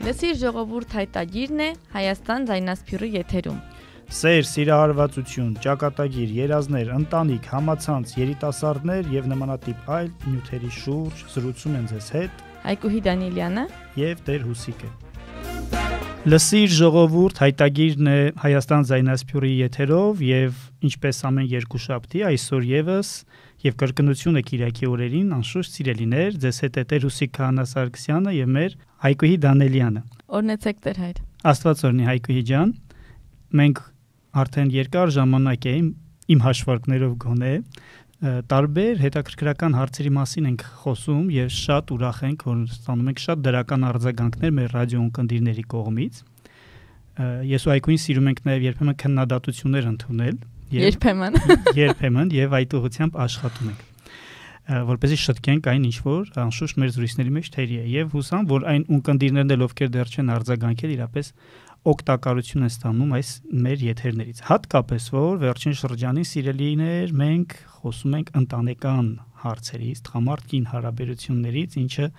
Լսիր ժողովուրդ հայտագիրն է Հայաստան ձայնասփյուռի եթերում։ Սեր, սիրահարվածություն, ճակատագիր, երազներ, ընտանիք, համացանց, երիտասարդներ եւ նմանատիպ այլ նյութերի շուրջ զրուցում են ձեզ հետ Հայկուհի Դանիելյանը եւ Տեր Հուսիկը։ Լսիր ժողովուրդ հայտագիրն է Հայաստան ձայնասփյուռի եթերով եւ ինչպես ամեն երկուշաբթի այսօր եւս եւ կրկնություն է Կիրակի օրերին անշուշտ սիրելիներ ձեզ հետ է Տեր Հուսիկ Սարգսյանը եւ մեր Հայկուհի Դանիելյանը։ Օրնեցեք Տեր հայր։ Աստված օրհնի Հայկուհի ջան։ Մենք արդեն երկար ժամանակ է իմ հաշվարկներով գոնե տարբեր հետաքրքրական հարցերի մասին ենք խոսում եւ շատ ուրախ ենք, որ ստանում ենք շատ դրական արձագանքներ մեր ռադիո ունկնդիրների կողմից։ Ես ու Այկուին սիրում ենք նաեւ երբեմն քննադատություններ ընդունել երբեմն եւ այդ ուղղությամբ աշխատում ենք, որպեսզի շտկենք այն ինչ որ անշուշտ մեր զրույցների մեջ թերի է եւ հուսամ, որ այն ունկնդիրներն էլ ովքեր դեռ չեն արձագանքել իրապես օգտակարություն է ստանում այս մեր եթերներից։ Հատկապես որ վերջին շրջանի սիրելիներ մենք խոսում ենք ընտանեկան հարցերից, տղամարդ-կին հարաբերություններից, ինչը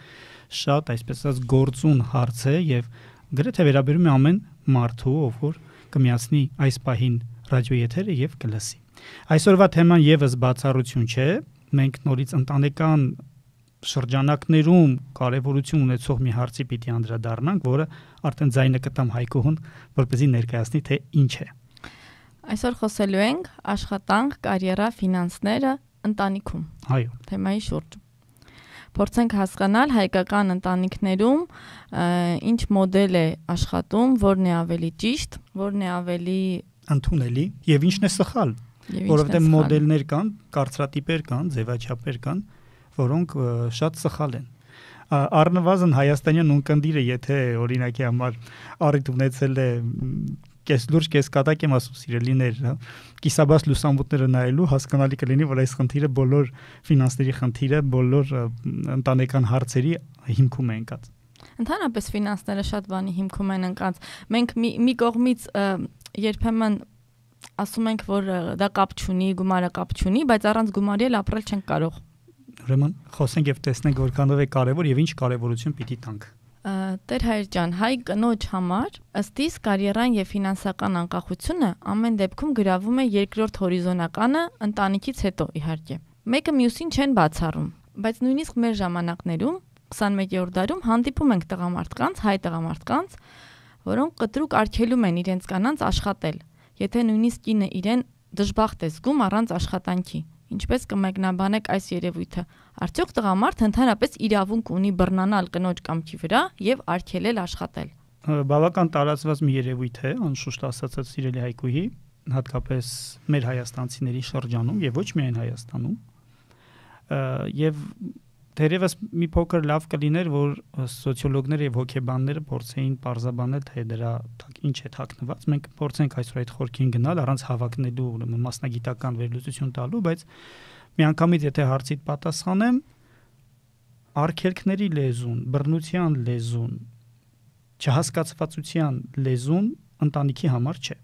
շատ այսպես ասած գործուն հարց է եւ գրեթե վերաբերում է ամեն մարդու, ով որ կմիացնի այս պահին ռադիոեթերը եւ կլսի։ Այսօրվա թեման եւս բացառություն չէ, մենք նորից ընտանեկան շրջանակներում կարևորություն ունեցող մի հարցի պիտի անդրադառնանք, որը արդեն ձայնը կտամ Հայկուհուն, որպեսզի ներկայացնի թե ինչ է։ Այսօր խոսելու ենք աշխատանք, կարիերա, ֆինանսները ընտանիքում։ Այո, թեմայի շուրջ։ Փորձենք հասկանալ հայկական ընտանիքներում ինչ մոդել է աշխատում, որն է ավելի ճիշտ, որն է ավելի ընդունելի եւ ինչն է սխալ, որովհետեւ մոդելներ կան, կարծրատիպեր կան, ձևաչափեր կան, որոնք շատ սխալ են։ Առնվազն հայաստանյան ունկնդիրը, եթե օրինակի համար առիթ ունեցել է կես լուրջ կես կատակ եմ ասում սիրելիներ, կիսաբաց լուսամուտները նայելու հասկանալի կլինի, որ այս խնդիրը բոլոր ֆինանսների խնդիրը, բոլոր ընտանեկան հարցերի հիմքում է ընկած։ Ընդհանրապես ֆինանսները շատ բանի հիմքում են ընկած։ Մենք մի կողմից երբեմն ասում ենք, որ դա կապ չունի, գումարը կապ չունի, բայց առանց գումարի էլ ապրել չենք կարող։ Ուրեմն խոսենք եւ տեսնենք որքանով է կարեւոր եւ ինչ կարեւորություն պիտի տանք։ Տեր հայր ջան, հայ կնոջ համար ըստ իս կարիերան եւ ֆինանսական անկախությունը ամեն դեպքում գրավում է երկրորդ հորիզոնականը ընտանիքից հետո իհարկե։ Մեկը մյուսին չեն բացառում, բայց նույնիսկ մեր ժամանակներում 21-րդ դարում հանդիպում ենք տղամարդկանց, հայ տղամարդկանց, որոնք կտրուկ արգելում են իրենց կանանց աշխատել, եթե նույնիսկ կինը իրեն դժբախտ է զգում առանց աշխատանքի։ Ինչպես կմեկնաբանեք այս երևույթը։ Արդյոք տղամարդը ընդհանրապես իրավունք ունի բռնանալ կնոջ կամքի վրա եւ արգելել աշխատել։ Բավական տարածված մի երևույթ է, անշուշտ ասացած սիրելի Հայկուհի, հատկապես մեր հայաստանցիների շրջանում եւ ոչ միայն Հայաստանում։ Եվ դերևս մի փոքր լավ կլիներ, որ սոցիոլոգները եւ հոգեբանները փորձեին պարզաբանել, թե դրա ինչ է թաքնված։ Մենք փորձենք այսօր այդ խորքին գնալ առանց հավակնելու, ուրեմն մասնագիտական վերլուծություն տալու, բայց միանգամից եթե հարցիդ պատասխանեմ, արգելքների լեզուն, բռնության լեզուն, չհասկացվածության լեզուն ընտանիքի համար չէ։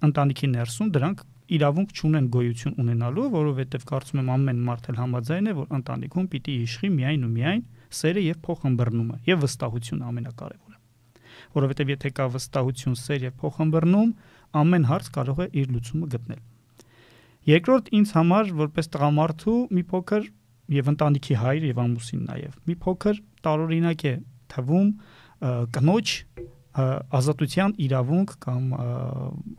Ընտանիքի ներսում դրանք իրավունք չունեն գոյություն ունենալու, որովհետև կարծում եմ ամեն մարդ էլ համաձայն է, որ ընտանիքում պիտի իշխի միայն ու միայն սերը եւ փոխհմբռնումը եւ վստահությունը ամենակարևորը։ Որովհետև եթե կա վստահություն, սեր եւ փոխհմբռնում, ամեն հարց կարող է իր լուծումը գտնել։ Երկրորդ ինձ համար որպես տղամարդու մի փոքր եւ ընտանիքի հայր եւ ամուսին նաեւ մի փոքր տարօրինակ է թվում կնոջ ազատության իրավունք կամ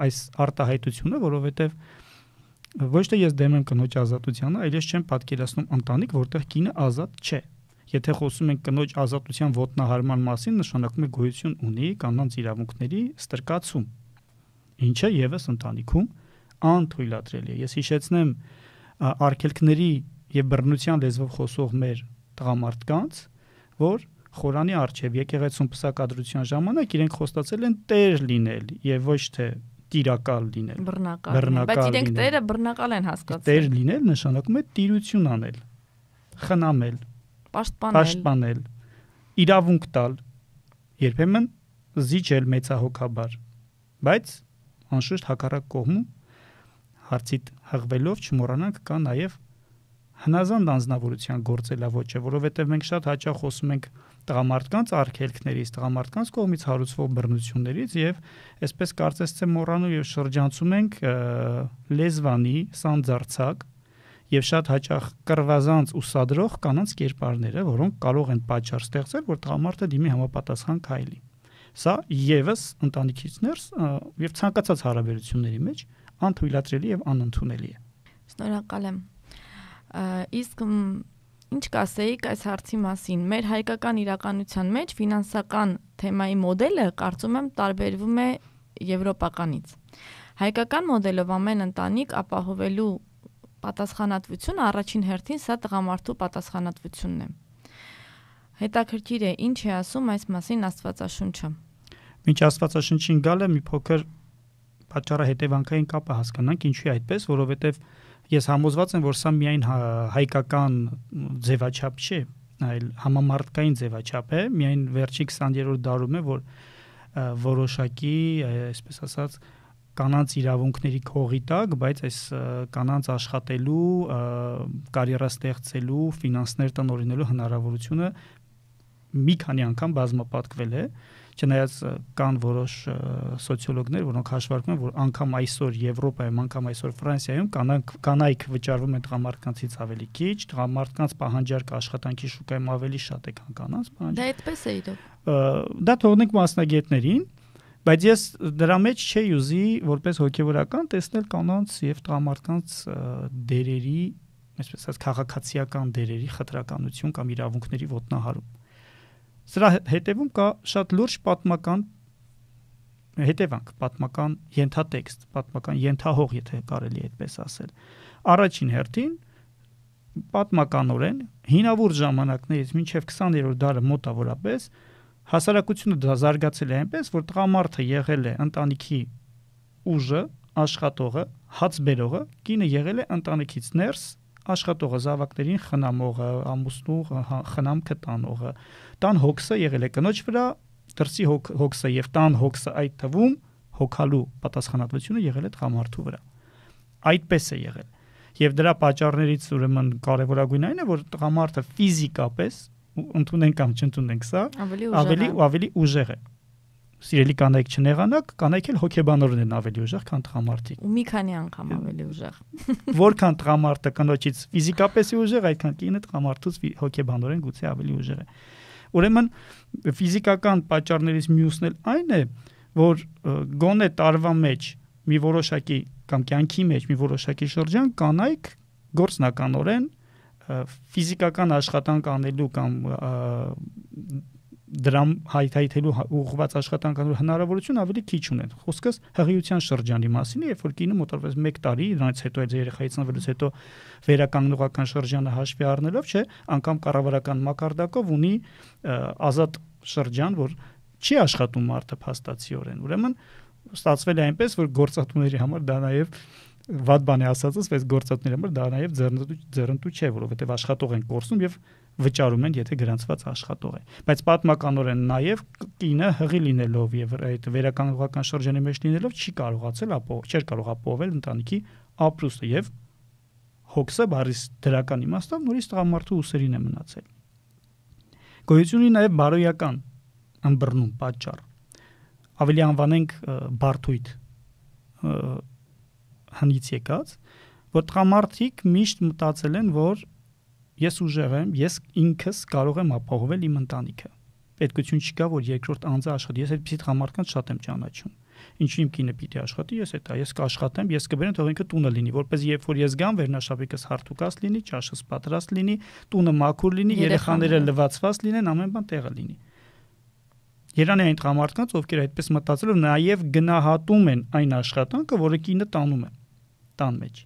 այս արտահայտությունը, որովհետև ոչ թե ես դեմ եմ կնոջ ազատությանը, այլ ես չեմ պատկերացնում ընտանիք, որտեղ կինը ազատ չէ։ Եթե խոսում ենք կնոջ ազատության ոտնահարման մասին, նշանակում է գոյություն ունի կանանց իրավունքների ստրկացում, ինչը եւս ընտանիքում անթույլատրելի է։ Ես հիշեցնեմ արգելքների եւ բռնության լեզվով խոսող մեր տղամարդկանց, որ Խորանի արչև եկեղեցում պսակադրության ժամանակ իրենք խոստացել են տեր լինել եւ ոչ թե տիրակալ լինել։ Բռնակալ։ Բայց իրենք տերը բռնակալ են հասկացել։ Տեր լինել նշանակում է տիրություն անել, խնամել, պաշտպանել, իրավունք տալ, երբեմն զիջել մեծահոգաբար։ Բայց անշուշտ հակառակ կողմում հարցիդ հղվելով չմոռանանք կա նաեւ հնազանդ անձնավորության գործելավոճ է, որովհետև մենք շատ հաճախ խոսում ենք տղամարդկանց արգելքներից, տղամարդկանց կողմից հարուցվող բռնություններից եւ այսպես կարծես թե մոռանում եւ շրջանցում ենք լեզվանի, սանձարձակ եւ շատ հաճախ կռվազանց ուսադրող կանանց կերպարները, որոնք կարող են պատճառ ստեղծել, որ տղամարդը դիմի համապատասխան քայլի։ Սա եւս ընտանիքից ներս եւ ցանկացած հարաբերությունների մեջ անթույլատրելի եւ անընդունելի է։ Շնորհակալ եմ։ Իսկ ինչ կասեիք այս հարցի մասին։ Մեր հայկական իրականության մեջ ֆինանսական թեմայի մոդելը կարծում եմ տարբերվում է եվրոպականից։ Հայկական մոդելով ամեն ընտանիք ապահովելու պատասխանատվությունը առաջին հերթին սա տղամարդու պատասխանատվությունն է։ Հետաքրքիր է, ինչ է ասում այս մասին Աստվածաշունչը։ Մինչ Աստվածաշնչին գալը մի փոքր պատճառահետևանքային կապը հասկանանք, ինչու է այդպես, որովհետև ես համոզված եմ, որ սա միայն հայկական ձևաչափ չէ, այլ համամարտկային ձևաչափ է, միայն վերջի 20-րդ դարում է, որ որոշակի, այսպես ասած, կանանց իրավունքների քողի տակ, բայց այս կանանց աշխատելու, կարիերա ստեղծելու, ֆինանսներ տնօրինելու հնարավորությունը մի քանի անգամ բազմապատկվել է, չնայած կան որոշ սոցիոլոգներ, որոնք հաշվարկում են, որ անգամ այսօր Եվրոպայում, անգամ այսօր Ֆրանսիայում կանայք վճարվում են տղամարդկանցից ավելի քիչ, տղամարդկանց պահանջարկը աշխատանքի շուկայում ավելի շատ է, քան կանանց պահանջարկը։ Դա այդպես է իրոք։ Դա թողնենք մասնագետներին, բայց ես դրա մեջ չէի ուզի որպես հոգևորական տեսնել կանանց եւ տղամարդկանց դերերի, այսպես ասած, քաղաքացիական դերերի խտրականություն կամ իրավունքների ոտնահարում։ Սրա հետևում կա շատ լուրջ պատմական հետևանք, պատմական ենթատեքստ, պատմական ենթահող, եթե կարելի է այդպես ասել։ Առաջին հերթին պատմականորեն հինավուրց ժամանակներից մինչև 20-րդ դարը մոտավորապես հասարակությունը զարգացել է այնպես, որ տղամարդը եղել է ընտանիքի ուժը, աշխատողը, հաց բերողը, կինը եղել է ընտանիքից ներս աշխատողը, զավակներին խնամողը, ամուսնու խնամքը տանողը, տան հոգսը եղել է կնոջ վրա, դրսի հոգսը եւ տան հոգսը այդ թվում հոգալու պատասխանատվությունը եղել է տղամարդու վրա։ Այդպես է եղել։ Եվ դրա պատճառներից ուրեմն կարևորագույնն այն է, որ տղամարդը ֆիզիկապես ընդունենք կամ չընդունենք սա, ավելի ուժեղ է։ Սիրելի կանայք չնեղանաք, կանայք էլ հոգեբանորեն են ավելի ուժեղ, քան տղամարդիկ։ Ու մի քանի անգամ ավելի ուժեղ։ Որքան տղամարդը կնոջից ֆիզիկապես է ուժեղ, այդքան կինը տղամարդուց հոգեբանորեն գուցե ավելի ուժեղ է։ Ուրեմն ֆիզիկական պատճառներից մյուսն էլ այն է, որ գոնե տարվա մեջ մի որոշակի կամ կյանքի մեջ մի որոշակի շրջան կանայք գործնականորեն ֆիզիկական աշխատանք անելու կամ դրամ հայթայթելու ուղղված աշխատանք անելու հնարավորություն ավելի քիչ ունեն։ Խոսքս հղիության շրջանի մասին է, երբ որ կինը մոտավորապես 1 տարի, դրանից հետո այդ երեխայի ծնվելուց հետո վերականգնողական շրջանը հաշվի առնելով, չէ, անգամ կառավարական մակարդակով ունի ազատ շրջան, որ չի աշխատում մարդը փաստացիորեն։ Ուրեմն ստացվել է այնպես, որ գործատուների համար դա նաև վատ բան է ասածս, բայց գործատուների համար դա նաև ձեռնտու չէ, որովհետև աշխատող են կորսում եւ վճարում են, եթե գրանցված աշխատող է։ Բայց պատմականորեն նաև կինը հղի լինելով եւ այդ վերականգնողական շրջանի մեջ լինելով չէր կարող ապահովել ընտանիքի ապրուստը եւ հոգսը բարիս դրական իմաստով նորից տղամարդու ուսերին է մնացել։ Գոյություն ունի նաև բարոյական ըմբռնում պատճառ։ Ավելի անվանենք բարդույթ հնից եկած, որ տղամարդիկ միշտ մտածել են, որ ես ուժեղ եմ, ես ինքս կարող եմ ապահովել իմ ընտանիքը։ Պետքություն չկա, որ երկրորդ անձը աշխատի։ Ես այդպիսի տղամարդկանց շատ եմ ճանաչում։ Ինչու իմ կինը պիտի աշխատի, ես կաշխատեմ, ես կբերեմ, թող ինքը տունը լինի, որպես երբ որ ես գամ, վերնաշապիկս հարթուկած լինի, ճաշս պատրաստ լինի, տունը մաքուր լինի, երեխաները լվացված լինեն, ամեն բան տեղը լինի։ Երանի այն տղամարդկանց, ովքեր այդպես մտածելով նաև գնահատում են այն աշխատանքը, որը կինը տանում է տան մեջ,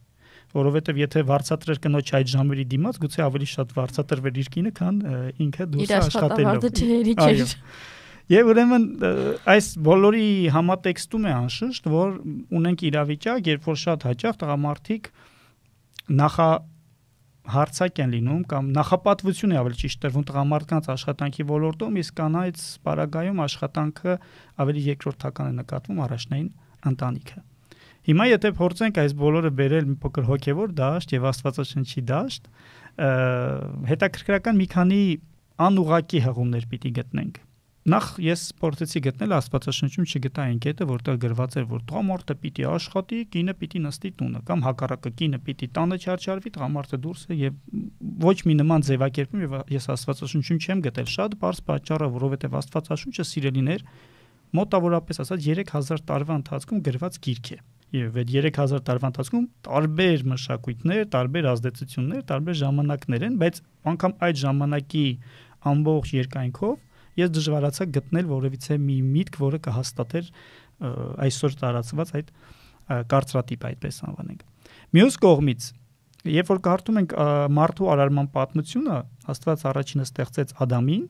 որովհետև եթե վարձատրեր կնոջ այդ ժամերի դիմաց, գուցե ավելի շատ վարձատրվեր իր կինը, քան ինքը դուրս աշխատելով։ Եվ ուրեմն այս բոլորի համատեքստում է անշուշտ, որ ունենք իրավիճակ, երբ որ շատ հաճախ տղամարդիկ նախահարցակ են լինում կամ նախապատվություն է ավելի ճիշտ տրվում տղամարդկանց աշխատանքի ոլորտում, իսկ կանայց պարագայում աշխատանքը ավելի երկրորդական է նկատվում, առաջնային ընտանիքը։ Հիմա եթե փորձենք այս բոլորը բերել մի փոքր հոգևոր դաշտ եւ Աստվածաշնչի դաշտ, հետաքրքրական մի քանի անուղղակի հղումներ պիտի գտնենք։ Նախ ես փորձեցի գտնել Աստվածաշնչում չգտա այն կետը, որտեղ գրված էր, որ տղամարդը պիտի աշխատի, կինը պիտի նստի տունը, կամ հակառակը կինը պիտի տանը չարչարվի, տղամարդը դուրս է, եւ ոչ մի նման ձևակերպում եւ ես Աստվածաշնչում չեմ գտել շատ բարձ պատճառը, որովհետեւ Աստվածաշունչը սիրելիներ մոտավորապես ասած 3000 տարվա ընթացքում գրված գիրք է։ Եվ այդ 3000 տարվա ընթացքում տարբեր մշակույթներ, տարբեր ազդեցություններ, տարբեր ժամանակներ են, բայց անգամ այդ ժամանակի ամբողջ երկայնքով ես դժվարացա գտնել որևիցե մի միտք, որը կհաստատեր այսօր տարածված այդ կարծրատիպը, այդպես անվանենք։ Մյուս կողմից, երբ որ կարդում ենք մարդու արարման պատմությունը, Աստված առաջինը ստեղծեց Ադամին,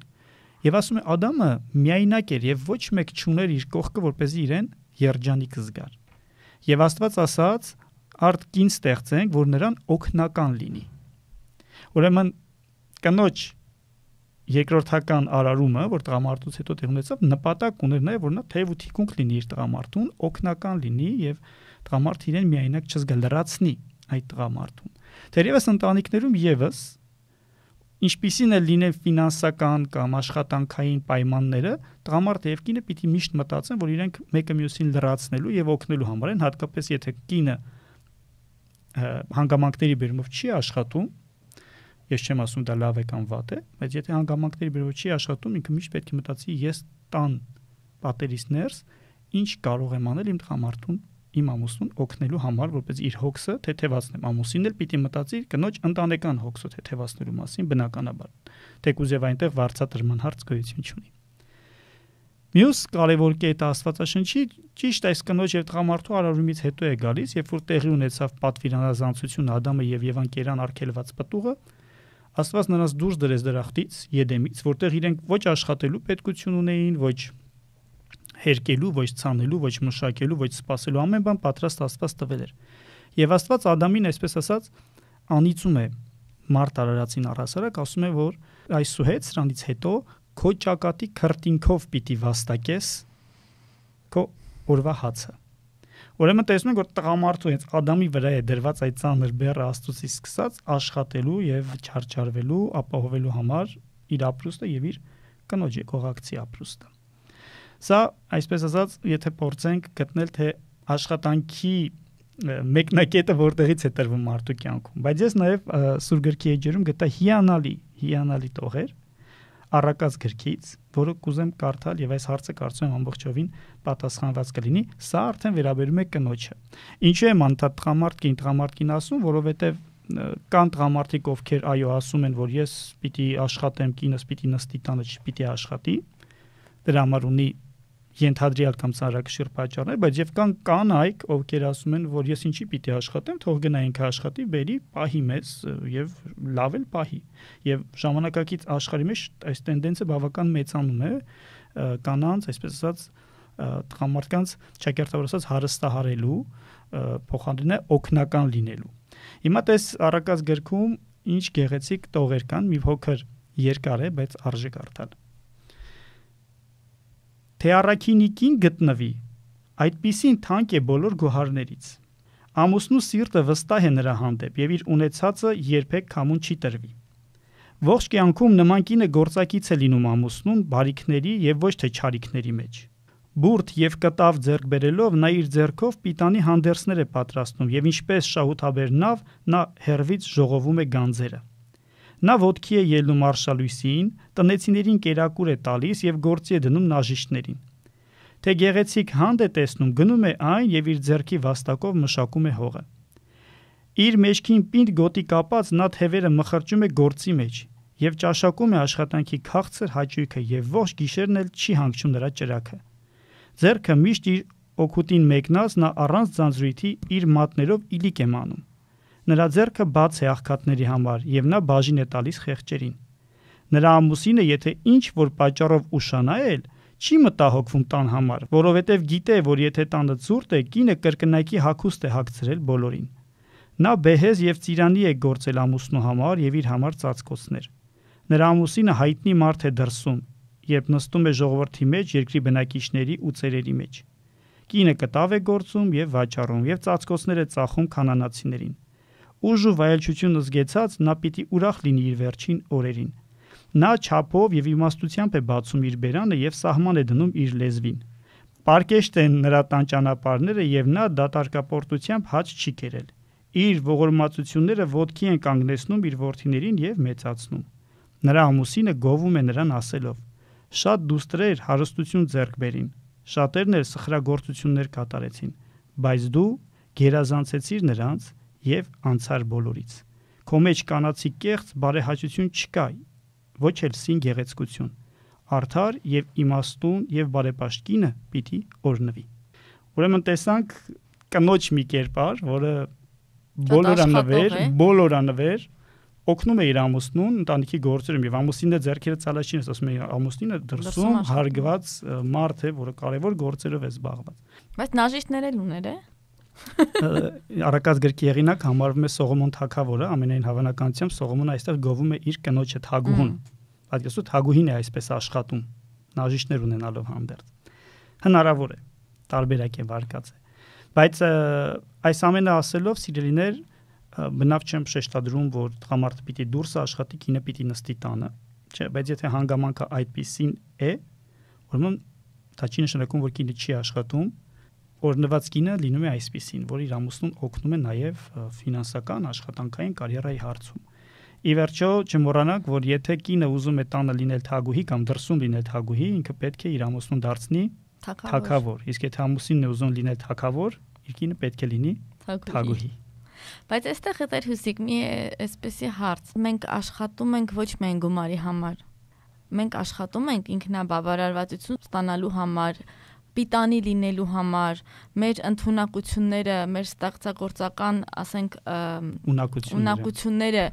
եւ ասում է Ադամը միայնակ էր եւ ոչ մեկ չուներ իր կողքը, որպեսզի իրեն երջանիկ զգար։ Եվ Աստված ասաց. «Արդ կին ստեղծենք, որ նրան օգնական լինի»։ Ուրեմն կնոջ երկրորդական արարումը, որ տղամարդուց հետո տեղ ունեցավ, նպատակ ուներ նաև, որ նա թեև ու թիկունք լինի իր տղամարդուն, օգնական լինի եւ տղամարդը իրեն միայնակ չզգա, լրացնի այդ տղամարդուն։ Թերևս ընտանիքներում եւս ինչպիսին է լինեն ֆինանսական կամ աշխատանքային պայմանները, տղամարդը եւ կինը պիտի միշտ մտածեն, որ իրենք մեկը մյուսին լրացնելու եւ օգնելու համար են, հատկապես եթե կինը հանգամանքների բերումով չի աշխատում, ես չեմ ասում դա լավ է կամ վատ է, բայց եթե հանգամանքների բերումով չի աշխատում, ինքը միշտ պետք է մտածի, ես տան պատերից ներս ինչ կարող եմ անել իմ տղամարդուն, իմ ամուսնուն օգնելու համար, որպես իր հոգսը թեթևացնեմ։ Ամուսինն էլ պիտի մտածի կնոջ ընտանեկան հոգսը թեթևացնելու մասին, բնականաբար։ Թեկուզ եւ այնտեղ վարձատրման հարց գոյություն չունի։ Մյուս կարևոր կետը Աստվածաշնչի ճիշտ այս կնոջ եւ տղամարդու արարումից հետո է գալիս, երբ որ տեղի ունեցավ պատվիրանազանցությունը Ադամը եւ Եվան կերան արգելված պտուղը, Աստված նրանց դուրս դրեց դրախտից, Եդեմից, որտեղ իրենք ոչ աշխատելու պետքություն ունեին, ոչ հերկելու, ոչ ցանելու, ոչ մշակելու, ոչ սպասելու, ամեն բան պատրաստ Աստված տվել էր։ Եվ Աստված Ադամին, այսպես ասած, անիծում է մարդ արարածին առհասարակ, ասում է, որ այսուհետ սրանից հետո քո ճակատի քրտինքով պիտի վաստակես քո օրվա հացը։ Ուրեմն տեսնում ենք, որ տղամարդու հենց Ադամի վրա է դրված այդ ծանր բեռը Աստծուց սկսած աշխատելու եւ չարչարվելու, ապահովելու համար իր ապրուստը եւ իր կնոջ եկողակցի ապրուստը։ Սա, այսպես ասած, եթե փորձենք գտնել թե աշխատանքի մեկնակետը որտեղից է տրվում մարդու կյանքում, բայց ես նաև Սուրբ գրքի էջերում գտա հիանալի տողեր առակած գրքից, որը կուզեմ կարդալ եւ այս հարցը կարծում եմ ամբողջովին պատասխանված կլինի, սա արդեն վերաբերում է կնոջը։ Ինչու եմ անդադ տղամարդկին ասում, որովհետեւ կան տղամարդիկ, ովքեր այո ասում են, որ ես պիտի աշխատեմ, կինս պիտի նստի տանը, չպիտի աշխատի, դրա համար ունի ենթադրյալ կամ ծանրակշիռ պատճառներ, բայց եւ կան կանայք, ովքեր ասում են, որ ես ինչի պիտի աշխատեմ, թող գնա ինքը աշխատի, բերի, պահի մեզ եւ լավ էլ պահի։ Եվ ժամանակակից աշխարհի մեջ այս տենդենսը բավական մեծանում է, կանանց, այսպես ասած, տղամարդկանց ճակերտավոր ասած հարստահարելու, փոխարինը օգնական լինելու։ Հիմա տես առակած գրքում ինչ գեղեցիկ տողեր կան, մի փոքր երկար է, բայց արժե կարդալ։ Թե առաքինիկին գտնվի, այդպիսին թանկ է բոլոր գոհարներից։ Ամուսնու սիրտը վստահ է նրա հանդեպ եւ իր ունեցածը երբեք քամուն չի տրվի։ Ողջ կյանքում նման կինը գործակից է լինում ամուսնուն բարիքների եւ ոչ թե չարիքների մեջ։ Բուրդ եւ կտավ ձեռք բերելով նա իր ձեռքով պիտանի հանդերձներ է պատրաստում եւ ինչպես շահութաբեր նավ նա հերվից ժողովում է գանձերը։ Նա ոտքի է ելնում արշալույսին, տնեցիներին կերակուր է տալիս եւ գործի է դնում նաժիշտներին։ Թե գեղեցիկ հանդ է տեսնում, գնում է այն եւ իր ձեռքի վաստակով մշակում է հողը։ Իր մեջքին պինդ գոտի կապած նա թևերը մխրճում է գործի մեջ եւ ճաշակում է աշխատանքի քաղցր հաճույքը եւ ողջ գիշերն էլ չի հանգչում նրա ճրակը։ Ձեռքը միշտ իր օգուտին մեկնած նա առանց ձանձրույթի իր մատներով իլիկ է մանում։ Նրա ձեռքը բաց է աղքատների համար եւ նա բաժին է տալիս խեղճերին։ Նրա ամուսինը եթե ինչ որ պատճառով ուշանա էլ չի մտահոգվում տան համար, որովհետեւ գիտե, որ եթե տանը ցուրտ է, կինը կրկնակի հագուստ է հագցրել բոլորին։ Նա բեհեզ եւ ծիրանի է գործել ամուսնու համար եւ իր համար ծածկոցներ։ Նրա ամուսինը հայտնի մարդ է դրսում, երբ նստում է ժողովրդի մեջ երկրի բնակիչների ու ծերերի մեջ։ Կինը կտավ է գործում եւ վաճառում եւ ծածկոցներ է ծախում քանանացիներին։ Ուժ ու վայելչություն զգեցած նա պիտի ուրախ լինի իր վերջին օրերին։ Նա չափով եւ իմաստությամբ է բացում իր բերանը եւ սահման է դնում իր լեզվին։ Պարկեշտ են նրա տան ճանապարհները եւ նա դատարկապորտությամբ հաց չի կերել։ Իր ողորմածությունները ոտքի են կանգնեցնում իր որդիներին եւ մեծացնում։ Նրա ամուսինը գովում է նրան ասելով. «Շատ դուստրեր հարստություն ձեռք բերին, շատերն էլ սխրագործություններ կատարեցին, բայց դու գերազանցեցիր նրանց եւ անցար բոլորից։ Քո մեջ կանացի կեղծ բարեհաճություն չկա, ոչ էլ սին գեղեցկություն։ Արդար եւ իմաստուն եւ բարեպաշտ կինը պիտի օրհնվի»։ Ուրեմն տեսանք կնոջ մի կերպար, որը բոլորանվեր օգնում է իր ամուսնուն ընտանիքի գործերում եւ ամուսինը ձեռքերը ցալաշին, ասում է ամուսինը դրսում հարգված մարդ է, որը կարևոր գործերով է զբաղված։ Բայց նաժիշտներ էլ ուներ է։ Արաքած գրքի հեղինակ համարվում է Սողոմոն թագավորը, ամենայն հավանականությամբ Սողոմոնը այստեղ գովում է իր կնոջը Թագուհուն։ Պատկերացու Թագուհին է այսպես աշխատում, նաժիշտներ ունենալով հանդերձ։ Հնարավոր է, տարբերակ է վարկած է։ Բայց այս ամենը ասելով, սիրելիներ, բնավ չեմ շեշտադրում, որ տղամարդը պիտի դուրս աշխատի, կինը պիտի նստի տանը, չէ, բայց եթե հանգամանքը այդպիսին է, ուրեմն դա չի նշանակում, որ կինը չի աշխատում, օրհնված կինը լինում է այսպիսին, որ իր ամուսնուն օգնում է նաև ֆինանսական, աշխատանքային կարիերայի հարցում։ Ի վերջո չմոռանանք, որ եթե կինը ուզում է տանը լինել թագուհի կամ դրսում լինել թագուհի, ինքը պետք է իր ամուսնուն դարձնի թագավոր, իսկ եթե ամուսինն է ուզում լինել թագավոր, իր կինը պետք է լինի թագուհի։ Բայց այստեղ հետեր Հուսիկ մի այսպեսի հարց։ Մենք աշխատում ենք ոչ միայն գումարի համար։ Մենք աշխատում ենք ինքնաբավարարվածություն ստանալու համար, պիտանի լինելու համար, մեր ընդունակությունները, մեր ստեղծագործական, ասենք, ունակությունները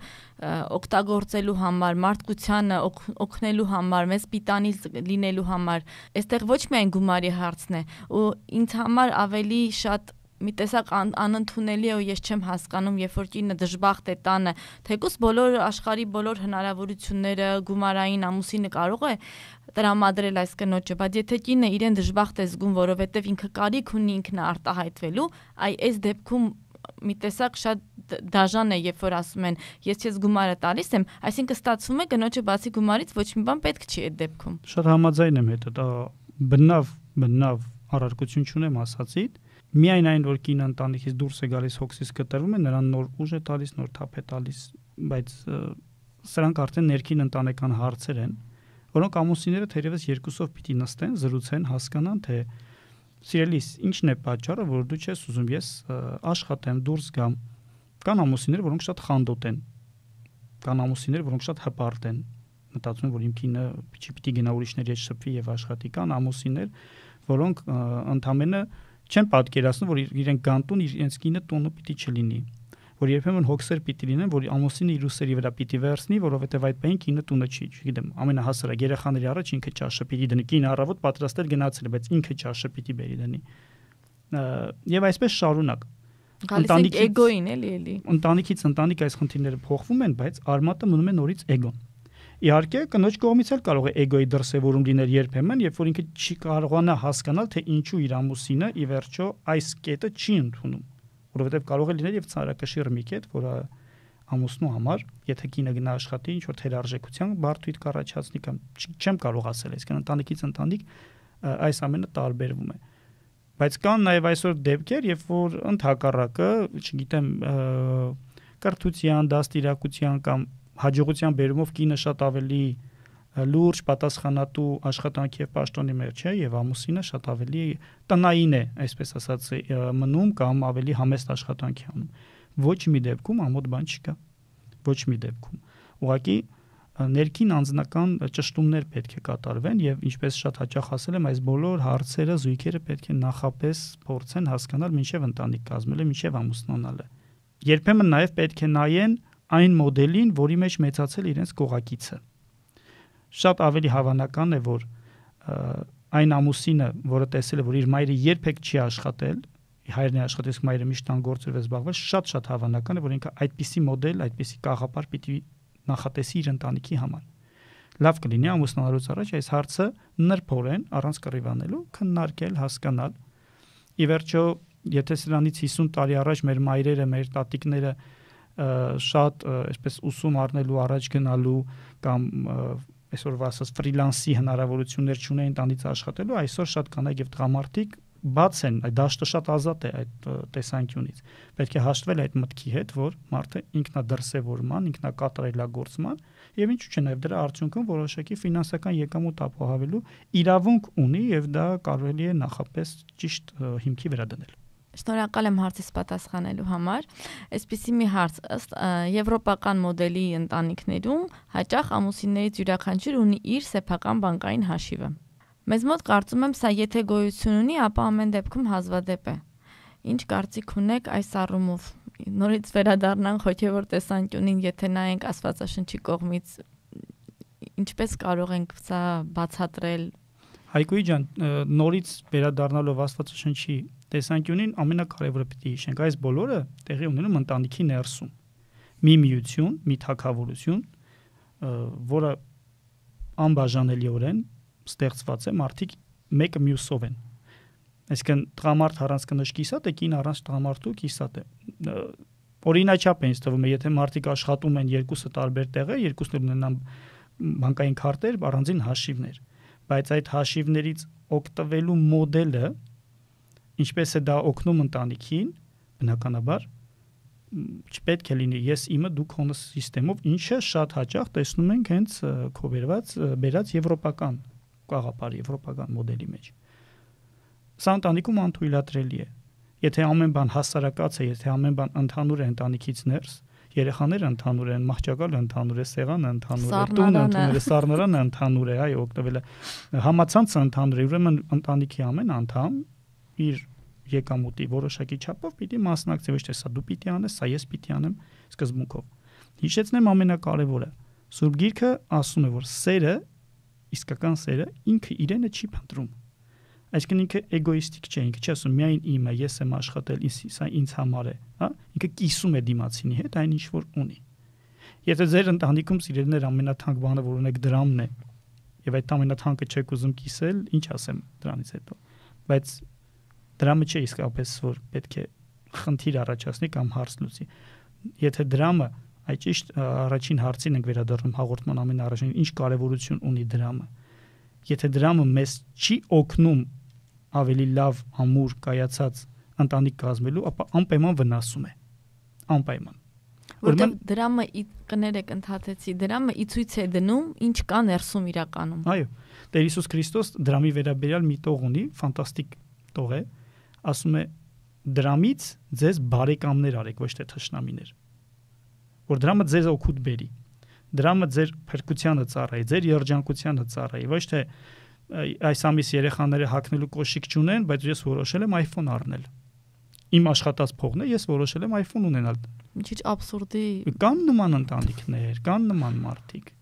օգտագործելու համար, մարդկությանը օգնելու համար, մեզ պիտանի լինելու համար։ Այստեղ ոչ միայն գումարի հարցն է, ու ինձ համար ավելի շատ մի տեսակ անընդունելի է ու ես չեմ հասկանում, երբ որ կինը դժբախտ է տանը, թեկուզ բոլոր աշխարհի բոլոր հնարավորությունները գումարային ամուսինը կարող է տրամադրել այս կնոջը, բայց եթե կինը իրեն դժբախտ է զգում, որովհետև ինքը կարիք ունի ինքնարտահայտվելու, այս դեպքում մի տեսակ շատ դաժան է, երբ որ ասում են, ես քեզ գումարը տալիս եմ, այսինքն ստացվում է կնոջը բացի գումարից ոչ մի բան պետք չի այդ դեպքում։ Շատ համաձայն եմ հետո, դա բնավ առարկություն չունեմ ասացիդ։ Միայն այն, որ կինը ընտանիքից դուրս է գալիս, հոգսից կտրվում է, նրան նոր ուժ է տալիս, նոր թափ է տալիս, բայց սրանք արդեն ներքին ընտանեկան հարցեր են, որոնք ամուսինները թերևս երկուսով պիտի նստեն, զրուցեն, հասկանան, թե սիրելիս, ինչն է պատճառը, որ դու չես ուզում ես աշխատեմ, դուրս գամ։ Կան ամուսիններ, որոնք շատ խանդոտ են, կան ամուսիններ, որոնք շատ հպարտ են, մտածում են, որ իմ կինը պիտի գնա ուրիշների հետ շփվի եւ աշխատի, կան ամուսիններ, որոնք ընդամենը չեն պատկերացնում, որ իրենք գանտուն իրենց կինը տոնը պիտի չլինի, որ երբեմն հոգսեր պիտի լինեն, որ ամուսինը իր ուսերի վրա պիտի վերցնի, որովհետև այդ պահին կինը տունը չի, չգիտեմ, ամենահասարակ երեխաների առաջ ինքը ճաշը պիտի դնի, կինը առավոտ պատրաստել գնացել է, բայց ինքը ճաշը պիտի բերի դնի։ Եվ այսպես շարունակ։ Ընտանիքի էգոին էլի։ Ընտանիքից ընտանիք այս խնդիրները փոխվում են, բայց արմատը մնում է նորից էգոն։ Իհարկե, կնոջ կողմից էլ կարող է էգոյի դրսևորում լինել երբեմն, երբ որ ինքը չի կարողանա հասկանալ, թե ինչու իր ամուսինը ի վերջո այս կետը չի ընդունում, որովհետև կարող է լինել եւ ցարակշիռ մի կետ, որը ամուսնու համար, եթե կինը գնա աշխատի, ինչ որ թերարժեքության բարդույթ կառաջացնի կամ չեմ կարող ասել, այսինքն ընտանիքից ընտանիք այս ամենը տարբերվում է։ Բայց կան նաեւ այսօր դեպքեր, երբ որ ընդհակառակը, չգիտեմ, կրթության, դաստիարակության կամ հաջողության բերումով կինը շատ ավելի լուրջ, պատասխանատու աշխատանքի եւ պաշտոնի մեջ է եւ ամուսինը շատ ավելի տնային է, այսպես ասած, մնում կամ ավելի համեստ աշխատանքի անում։ Ոչ մի դեպքում ամոթ բան չկա։ Ոչ մի դեպքում։ Ուղղակի ներքին անձնական ճշտումներ պետք է կատարվեն եւ ինչպես շատ հաճախ ասել եմ, այս բոլոր հարցերը, զույգերը պետք է նախապես փորձեն հասկանալ մինչեւ ընտանիք կազմելը, մինչեւ ամուսնանալը։ Երբեմն նաեւ պետք է նայեն այն մոդելին, որի մեջ մեծացել իրենց կողակիցը։ Շատ ավելի հավանական է, որ այն ամուսինը, որը տեսել է, որ իր մայրը երբեք չի աշխատել, հայրն է աշխատել, իսկ մայրը միշտ տան գործերով է զբաղվել, շատ հավանական է, որ ինքը այդպիսի մոդել, այդպիսի կաղապար պիտի նախատեսի իր ընտանիքի համար։ Լավ կլինի ամուսնանալուց առաջ այս հարցը նրբորեն, առանց կռիվանալու, քննարկել, հասկանալ։ Ի վերջո, եթե սրանից 50 տարի առաջ մեր մայրերը, մեր տատիկները շատ այսպես ուսում առնելու, առաջ գնալու կամ այսօրվա ասած ֆրիլանսի հնարավորություններ չունեին տանից աշխատելու, այսօր շատ կանայք եւ տղամարդիկ բաց են, այդ դաշտը շատ ազատ է այդ տեսանկյունից։ Պետք է հաշտվել այդ մտքի հետ, որ մարդը ինքնադրսևորման, ինքնակատարելագործման եւ ինչու՞ չէ նաեւ դրա արդյունքում որոշակի ֆինանսական եկամուտ ապահովելու իրավունք ունի եւ դա կարելի է նախապես ճիշտ հիմքի վրա դնել։ Շնորհակալ եմ հարցիս պատասխանելու համար։ Այսպիսի մի հարց, ըստ եվրոպական մոդելի ընտանիքներում հաճախ ամուսիններից յուրաքանչյուր ունի իր սեփական բանկային հաշիվը։ Մեզ մոտ կարծում եմ սա եթե գոյություն ունի, ապա ամեն դեպքում հազվադեպ է։ Ինչ կարծիք ունեք այս առումով։ Նորից վերադառնանք հոգևոր տեսանկյունին, եթե նայենք Աստվածաշնչի կողմից, ինչպես կարող ենք սա բացատրել։ Հայկուի ջան, նորից վերադառնալով Աստվածաշնչի տեսանկյունին ամենակարևորը պիտի հիշենք, այս բոլորը տեղի ունենում ընտանիքի ներսում։ Մի միություն, մի թագավորություն, որը անբաժանելիորեն ստեղծված է, մարդիկ մեկը մյուսով են։ Այսինքն տղամարդ առանց կնոջ կիսատ է, կին առանց տղամարդու կիսատ է։ Օրինաչափ է ինձ թվում է, եթե մարդիկ աշխատում են երկուսը տարբեր տեղեր, երկուսն ունենան բանկային քարտեր, առանձին հաշիվներ, բայց այդ հաշիվներից օգտվելու մոդելը ինչպես է դա օգնում ընտանիքին, բնականաբար չպետք է լինի ես իմը դու քոնը համակարգով, ինչը շատ հաճախ տեսնում ենք հենց քո բերած եվրոպական գաղափարի, եվրոպական մոդելի մեջ։ Սա ընտանիքում անթույլատրելի է։ Եթե ամեն բան հասարակած է, եթե ամեն բան ընդհանուր է ընտանիքից ներս, երեխաները ընդհանուր են, մահճակալը ընդհանուր է, սեղանը ընդհանուր է, տունը ընդհանուր է, սառնարանը ընդհանուր է, այո, օգտվելը համացանցը ընդհանուր է, ուրեմն ընտանիքի ամեն անդամ իր եկամուտի որոշակի չափով պիտի մասնակցի, ոչ թե սա դու պիտի անես, սա ես պիտի անեմ սկզբունքով։ Հիշեցնեմ ամենակարևորը։ Սուրբ Գիրքը ասում է, որ սերը, իսկական սերը ինքը իրենը չի փնտրում։ Այսինքն ինքը էգոիստիկ չէ, ինքը չի ասում միայն իմը, ես եմ աշխատել, սա ինձ համար է, հա? Ինքը կիսում է դիմացինի հետ այն ինչ որ ունի։ Եթե ձեր ընտանիքում սիրելիներ ամենաթանկ բանը որ ունեք դրամն է, եւ այդ ամենաթանկը չեք ուզում կիսել, ինչ ասեմ դրանից հետո։ Բայց դրամը չէ իսկապես որ պետք է խնդիր առաջացնի կամ հարց լուծի։ Եթե դրամը, այդ ճիշտ առաջին հարցին ենք վերադառնում հաղորդման ամենառաջին, ինչ կարևորություն ունի դրամը։ Եթե դրամը մեզ չի օգնում ավելի լավ ամուր կայացած ընտանիք կազմելու, ապա անպայման վնասում է։ Անպայման։ Որտեղ դրամը կներեք ընդհատեցի, դրամը ի ցույց է դնում ինչ կա ներսում իրականում։ Այո, Տեր Հիսուս Քրիստոս դրամի վերաբերյալ մի տող ունի, ֆանտաստիկ տող է, ասում է դրամից ձեզ բարեկամներ արեք, ոչ թե թշնամիներ։ Որ դրամը ձեզ օգուտ բերի։ Դրամը ձեր փրկությանը ծառայի, ձեր երջանկությանը ծառայի, ոչ թե այս ամիս երեխաները հագնելու կոշիկ չունեն, բայց ես որոշել եմ iPhone առնել։ Իմ աշխատած փողն է, ես որոշել եմ iPhone ունենալ։ Ինչ աբսուրդի։ Կան նման ընտանիքներ, կան նման մարդիկ։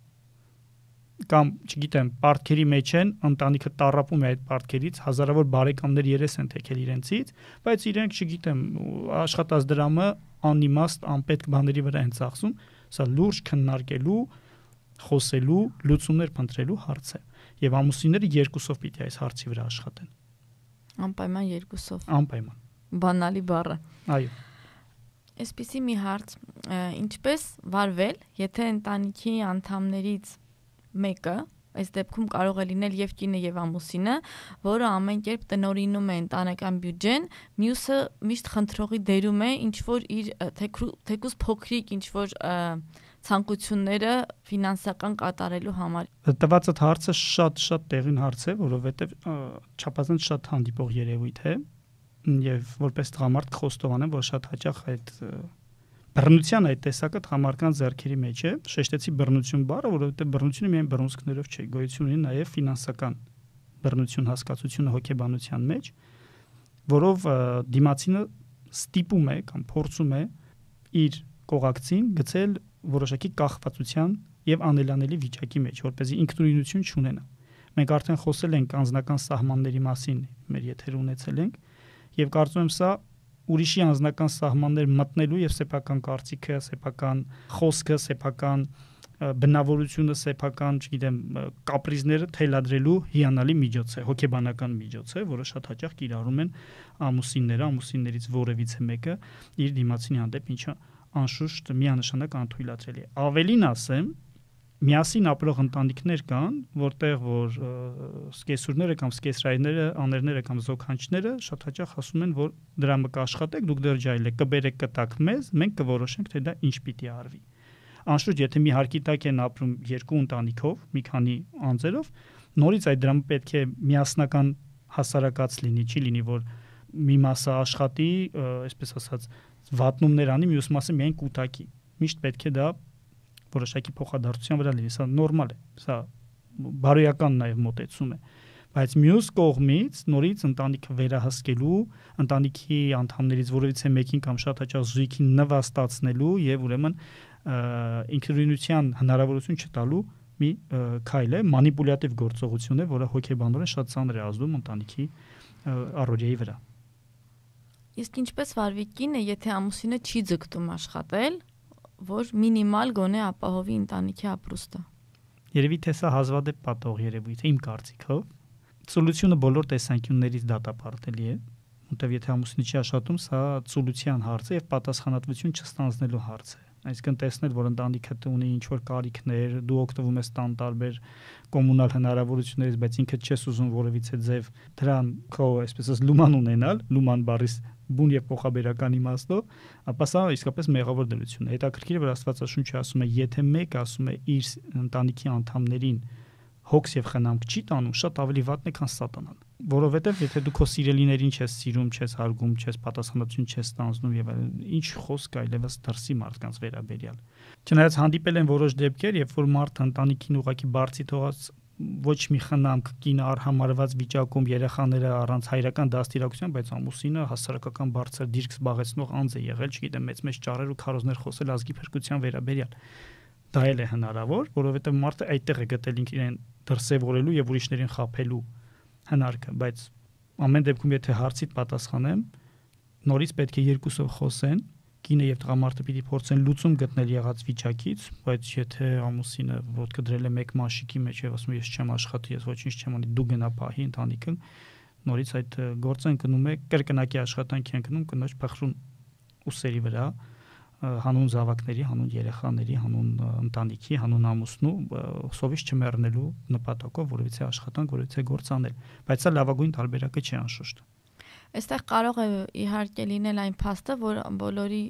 Կամ, չգիտեմ, պարտքերի մեջ են, ընտանիքը տառապում է այդ պարտքերից, հազարավոր բարեկամներ երես են թեքել իրենցից, բայց իրենք, չգիտեմ, աշխատած դրամը անիմաստ, անպետք բաների վրա են ծախսում, սա լուրջ քննարկելու, խոսելու, լուծումներ փնտրելու հարց է։ Եվ ամուսինները երկուսով պիտի այս հարցի վրա աշխատեն։ Անպայման երկուսով։ Անպայման։ Բանալի բառը։ Այո։ Այսպիսի մի հարց, ինչպես վարվել, եթե ընտանիքի անդամներից մեկը, այս դեպքում կարող է լինել եւ կինը եւ ամուսինը, որը ամեն կերպ տնօրինում է ընտանեկան բյուջեն, մյուսը միշտ խնդրողի դերում է, ինչ որ իր թեկուզ փոքրիկ ինչ որ ցանկությունները ֆինանսական կատարելու համար։ Տված այդ հարցը շատ տեղին հարց է, որովհետեւ չափազանց շատ հանդիպող երևույթ է եւ որպես տղամարդ խոստովանեմ, որ շատ հաճախ այդ բռնության այդ տեսակը տղամարդկանց ձեռքերի մեջ է։ Շեշտեցի բռնություն բառը, որովհետեւ բռնությունը միայն բռնուցքներով չէ, գոյություն ունի նաեւ ֆինանսական բռնություն հասկացությունը հոգեբանության մեջ, որով դիմացինը ստիպում է կամ փորձում է իր կողակցին գցել որոշակի կախվածության եւ անելանելի վիճակի մեջ, որպեսզի ինքնուրույնություն չունենա։ Մենք արդեն խոսել ենք անձնական սահմանների մասին, մեր եթերը ունեցել ենք, եւ կարծում եմ սա ուրիշի անձնական սահմաններ մտնելու եւ սեփական կարծիքը, սեփական խոսքը, սեփական բնավորությունը, սեփական, չգիտեմ, կապրիզները թելադրելու հիանալի միջոց է, հոգեբանական միջոց է, որը շատ հաճախ կիրառում են ամուսինները, ամուսիններից որևիցե մեկը իր դիմացինի հանդեպ, ինչը անշուշտ միանշանակ անթույլատրելի է։ Ավելին ասեմ, միասին ապրող ընտանիքներ կան, որտեղ որ սկեսուրները կամ սկեսրայինները, աներները կամ զոքանչները շատ հաճախ ասում են, որ դրա մը կաշխատեք, դուք դեռ ջայլ եք, կբերեք կտակ մեզ, մենք կորոշենք, թե դա ինչ պիտի արվի։ Անշուշտ, եթե մի հարկի տակ են ապրում երկու ընտանիքով, մի քանի անձերով, նորից այդ դրամը պետք է միասնական հասարակած լինի, չի լինի, որ մի մասը աշխատի, այսպես ասած, վատնումներ անի, մյուս մասը միայն կուտակի։ Միշտ պետք է դա որոշակի փոխադարձության վրա լինի, սա նորմալ է, սա բարոյական նաև մոտեցում է, բայց մյուս կողմից նորից ընտանիքը վերահսկելու, ընտանիքի անդամներից որևիցե մեկին կամ շատ հաճախ զույգին նվաստացնելու եւ ուրեմն ինքնուրույնության հնարավորություն չտալու մի քայլ է, մանիպուլյատիվ գործողություն է, որը հոգեբանորեն շատ ծանր է ազդում ընտանիքի առօրյայի վրա։ Իսկ ինչպես վարվի կինը, եթե ամուսինը չի ձգտում աշխատել, որ մինիմալ գոնե ապահովի ընտանիքի ապրուստը։ Երևի թե սա հազվադեպ պատող երևույթ է իմ կարծիքով։ Ծուլությունը բոլոր տեսանկյուններից դատապարտելի է, որտեղ եթե ամուսինը չի աշխատում, սա ծուլության հարց է եւ պատասխանատվություն չստանձնելու հարց է։ Այսինքն տեսնել, որ ընտանիքը ունի ինչ-որ կարիքներ, դու օգտվում ես տան տարբեր կոմունալ հնարավորություններից, բայց ինքդ չես ուզում որևիցե ձև դրան քո, այսպես ասած, լուման ունենալ, լուման բառից բուն եւ փոխաբերական իմաստով, ապա սա իսկապես մեղավոր դրություն է։ Հետաքրքիր է, որ Աստվածաշունչը ասում է, եթե մեկը ասում է իր ընտանիքի անդամներին հոգս եւ խնամք չի տանում, շատ ավելի վատն է, քան սատանան։ Որովհետեւ եթե դու քո սիրելիներին չես սիրում, չես հարգում, չես պատասխանատվություն չես ստանձնում եւ ինչ խոսք այլևս դրսի մարդկանց վերաբերյալ։ Չնայած հանդիպել են որոշ դեպքեր, երբ որ մարդը ընտանիքին ուղակի բարձի թողած ոչ մի խնամք, կինը արհամարված վիճակում, երեխաները առանց հայրական դաստիարակության, բայց ամուսինը հասարակական բարձր դիրք զբաղեցնող անձ է եղել, չգիտեմ, մեծ ճառեր ու քարոզներ խոսել ազգի փրկության վերաբերյալ։ Դա էլ է հնարավոր, որովհետեւ մարդը այդտեղ է գտել ինքն դրսևորելու եւ ուրիշներին խաբելու հնարքը, բայց ամեն դեպքում եթե հարցիդ պատասխանեմ, նորից պետք է երկուսով խոսեն, կինը եւ տղամարդը պիտի փորձեն լուծում գտնել եղած վիճակից, բայց եթե ամուսինը ոտքը դրել է մեկ մաշիկի մեջ եւ ասում է ես չեմ աշխատի, ես ոչինչ չեմ անի, դու գնա պահի ընտանիքը, նորից այդ գործը ընկնում է կրկնակի աշխատանքի ընկնում կնոջ փխրուն ուսերի վրա, հանուն զավակների, հանուն երեխաների, հանուն ընտանիքի, հանուն ամուսնու սովից չմեռնելու նպատակով որևիցե աշխատանք, որևիցե գործ անել, բայց սա լավագույն տարբերակը չէ անշուշտ։ Այստեղ կարող է իհարկե լինել այն փաստը, որ բոլորի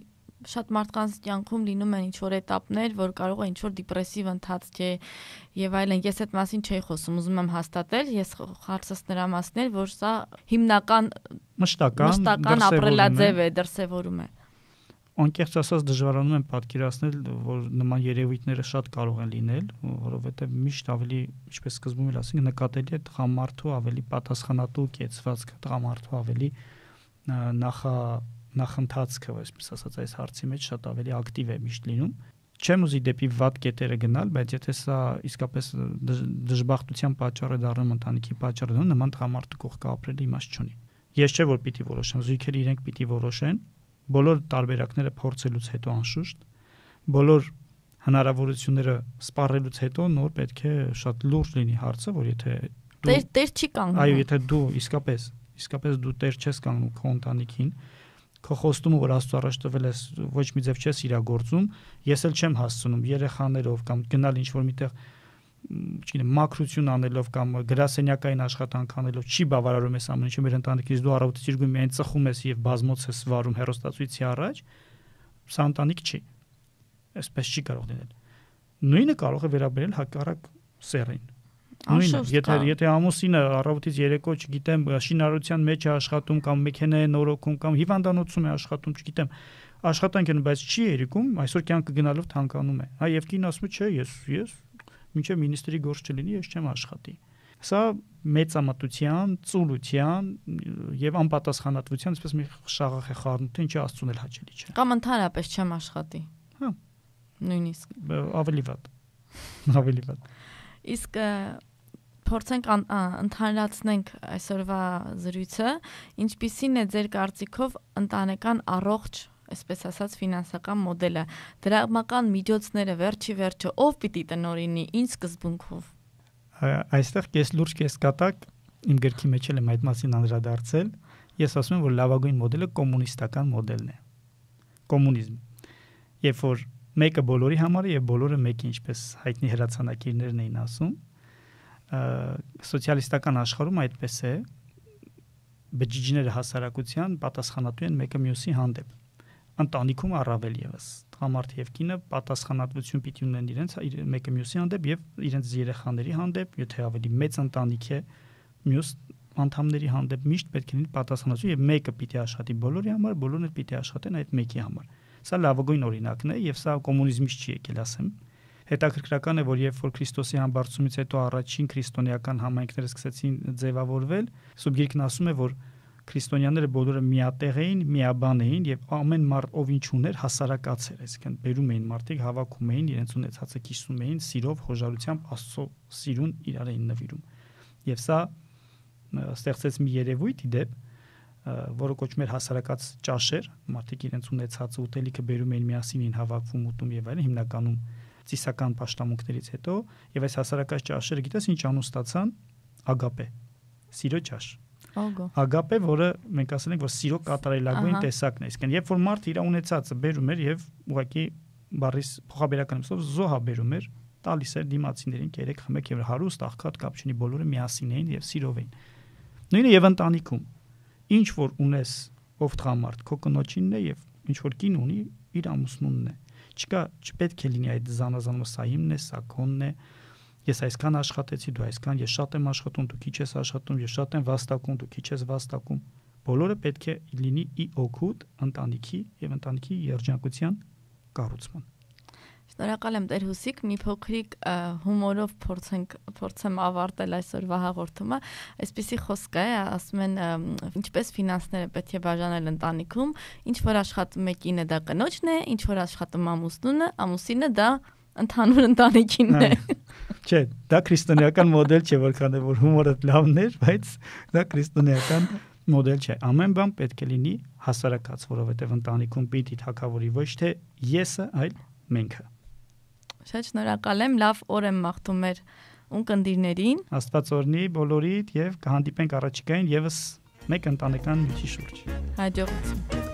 շատ մարդկանց կյանքում լինում են ինչ-որ էտապներ, որ կարող է ինչ-որ դիպրեսիվ ընթացք է եւ այլն։ Ես այդ մասին չէի խոսում, ուզում եմ հաստատել, ես հարցս նրա մասն էր, որ սա հիմնական մշտական ապրելաձև է, դրսևորում է։ Անկեղծ ասած դժվարանում եմ պատկերացնել, որ նման երևույթները շատ կարող են լինել, որովհետև միշտ ավելի, ինչպես սկզբում էլ ասենք, նկատելի է տղամարդու ավելի պատասխանատու կեցվածքը, տղամարդու ավելի նախընթացքը, այսպես ասած, այս հարցի մեջ շատ ավելի ակտիվ է միշտ լինում։ Չեմ ուզի դեպի վատ կետերը գնալ, բայց եթե սա իսկապես դժբախտության պատճառ է դառնում, ընտանիքի պատճառ է դառնում, նման տղամարդու կողքը ապրել իմաստ չունի։ Ես չէ որ պիտի որոշեմ, զույգերը իրենք պիտի որոշեն, բոլոր տարբերակները փորձելուց հետո անշուշտ, բոլոր հնարավորությունները սպառելուց հետո նոր պետք է շատ լուրջ լինի հարցը, որ եթե դու տեր չի կանգնում։ Այո, եթե դու իսկապես դու տեր չես կանգնում քո ընտանիքին, քո խոստումը, որ Աստծո առաջ տվել ես, ոչ մի ձև չես իրագործում, ես էլ չեմ հասցնում երեխաներով կամ գնալ ինչ-որ միտեղ չգիտեմ, մակրություն անելով կամ գրասենյակային աշխատանք անելով չի բավարարում ես ամեն ինչը մեր ընտանիքից դու առավոտից իրգում միայն ծխում ես եւ բազմոց ես վարում հեռուստացույցի առաջ, սա ընտանիք չի, այսպես չի կարող լինել։ Նույնը կարող է վերաբերել հակառակ սեռին։ Նույնը, եթե ամուսինը առավոտից երեկո, չգիտեմ, շինարարության մեջ է աշխատում կամ մեքենա է նորոգում կամ հիվանդանոցում է աշխատում, չգիտեմ, աշխատանք են, բայց չի երիկում, այսօր կյանքը գնալով թանկանում է։ Հա եւ կինը ասում է, չէ, ես մինչև մինիստրի գործ չլինի, ես չեմ աշխատի։ Սա մեծամտության, ծուլության եւ անպատասխանատվության, այսպես մի շաղախ է խառնում, թե ինչի Աստծուն էլ հաճելի չէ։ Կամ ընդհանրապես չեմ աշխատի։ Հա։ Նույնիսկ ավելի վատ։ Իսկ փորձենք ընդհանրացնենք այսօրվա զրույցը, ինչպիսին է ձեր կարծիքով ընտանեկան առողջ, այսպես ասած, ֆինանսական մոդելը, դրամական միջոցները վերջը ով պիտի տնօրինի, ինչ սկզբունքով։ Այստեղ կես լուրջ կես կատակ իմ գրքի մեջ էլ եմ այդ մասին անդրադարձել, ես ասում եմ, որ լավագույն մոդելը կոմունիստական մոդելն է։ Կոմունիզմ։ երբ որ մեկը բոլորի համար է եւ բոլորը մեկի, ինչպես հայտնի հրացանակիրներն էին ասում, սոցիալիստական աշխարհում այդպես է, բջիջները հասարակության պատասխանատու են մեկը մյուսի հանդեպ։ Ընտանիքում առավել եւս տղամարդը եւ կինը պատասխանատվություն պիտի ունեն իրենց մեկը մյուսի հանդեպ եւ իրենց երեխաների հանդեպ, եթե ավելի մեծ ընտանիք է, մյուս անդամների հանդեպ միշտ պետք է լինի պատասխանատվություն եւ մեկը պիտի աշխատի բոլորի համար, բոլորն էլ պիտի աշխատեն այդ մեկի համար։ Սա լավագույն օրինակն է եւ սա կոմունիզմից չի եկել, ասեմ։ Հետաքրքրական է, որ երբ որ Քրիստոսի համբարձումից հետո առաջին քրիստոնեական համայնքները սկսեցին ձևավորվել, Սուրբ Գիրքն ասում է, որ քրիստոնյաները բոլորը միատեղ էին, միաբան էին եւ ամեն մարդ ով ինչ ուներ հասարակացեր, այսինքն բերում էին մարդիկ, հավաքում էին, իրենց ունեցածը կիսում էին, սիրով, խոժարությամբ Աստծո սիրուն իրար էին նվիրում։ Եվ սա ստեղծեց մի երևույթ իդեպ, որը կոչվում էր հասարակած ճաշեր, մարդիկ իրենց ունեցածը ուտելիքը բերում էին միասին էին հավաքվում ուտում եւ այլն, հիմնականում ծիսական պաշտամունքներից հետո, եւ այս հասարակած ճաշերը գիտես ինչ անուն ստացան, ագապե, սիրո ճաշ։ Ագապե, որը մենք ասել ենք, որ սիրո կատարելագույն տեսակն է, այսինքն երբ որ մարդը իր ունեցածը բերում էր եւ ուղղակի բառիս փոխաբերական իմաստով զոհա բերում էր, տալիս էր դիմացիներին, կերեք խմեք եւ հարուստ աղքատ կապ չունի, բոլորը միասին էին եւ սիրով էին։ Նույնը եւ ընտանիքում ինչ որ ունես ով տղամարդ քո կնոջինն է եւ ինչ որ կին ունի իր ամուսնունն է, չպետք է լինի այդ զանազանումը, սա իմն է, սա քոնն է, ես այսքան աշխատեցի, դու այսքան, ես շատ եմ աշխատում, դու քիչ ես աշխատում, ես շատ եմ վաստակում, դու քիչ ես վաստակում, բոլորը պետք է լինի ի օգուտ ընտանիքի եւ ընտանիքի երջանկության կառուցման։ Շնորհակալ եմ Տեր Հուսիկ, մի փոքրիկ հումորով փորձեմ ավարտել այսօրվա հաղորդումը։ Այսպիսի խոսք է, ասում են, ինչպես ֆինանսները պետք է բաժանել ընտանիքում, ինչ որ աշխատում է կինը դա կնոջն է, ինչ որ աշխատում ամուսնունը, ամուսինը դա ընդհանուր ընտանիքինն է։ Չէ, դա քրիստոնեական մոդել չէ, որքան է որ հումորը լավն էր, բայց դա քրիստոնեական մոդել չէ։ Ամեն բան պետք է լինի հասարակած, որովհետև ընտանիքում պիտի թակավորի ոչ թե եսը, այլ մենքը։ Շատ շնորհակալ եմ, լավ օր եմ մաղթում մեր ունկնդիրներին։ Աստված օրհնի բոլորիդ եւ կհանդիպենք առաջիկային եւս մեկ ընտանեկան միջի շուրջ։ Հաջողություն։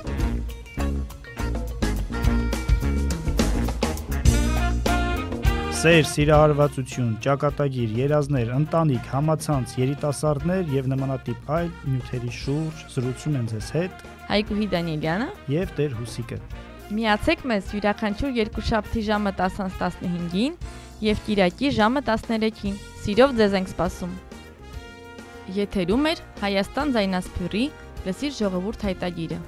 Սեր, սիրահարվածություն, ճակատագիր, երազներ, ընտանիք, համացանց, երիտասարդներ եւ նմանատիպ այլ նյութերի շուրջ զրուցում են ձեզ հետ Հայկուհի Դանիելյանը եւ Տեր Հուսիկը։ Միացեք մեզ յուրաքանչյուր երկուշաբթի ժամը 10:15-ին եւ Կիրակի ժամը 13-ին։ Սիրով ձեզ ենք սպասում։ Եթերում է Հայաստան ձայնասփյուռի Լսիր ժողովուրդ հայտագիրը։